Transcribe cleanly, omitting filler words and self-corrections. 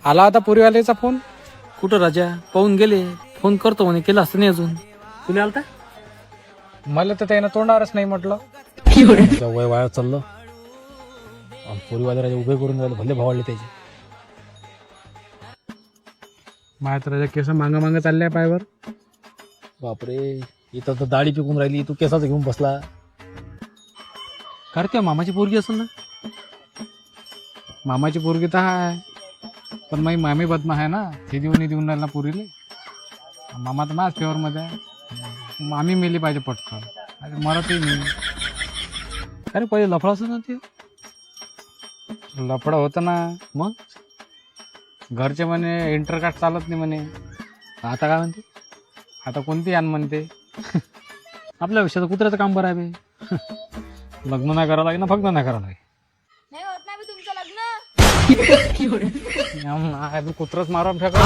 आला आता पुरीवाल्याचा फोन. कुठं राजा पाहून गेले, फोन करतो म्हणे, केला असतं नाही अजून. तुला आलता? मला तर त्यानं तोंडावरच नाही म्हटलं. वय वाया चाललं, पोरीवाले राजा उभे करून राहिले, भले भावडले त्याचे. माझ्या तर राजा केस मांग मांग चालल्या पायवर. बापरे, इथं तर दाढी पिकून राहिली, तू केसाच घेऊन बसला. कारण त्या मामाची पोरगी असेल ना. मामाची पोरगी तर आहे, पण माझी मामी बदमा आहे ना, ते देऊन राहिला पुरीले. मामा तर माझ्याच फेवर मध्ये आहे. मामी मेली पाहिजे पटकन. अरे मरतही नाही. अरे पहिले लफडा असं ना ते. लफडं होतं ना. मग घरचे म्हणे इंटर कार्ड चालत नाही म्हणे. आता काय म्हणते? आता कोणती आण म्हणते. आपल्या आयुष्यात कुत्र्याचं काम बरं आहे बे. लग्न नाही करावं लागे ना, फक्त नाही करावं लागे. नाही होत नाही बे तुमचं लग्न. कुत्रच मारून फेका.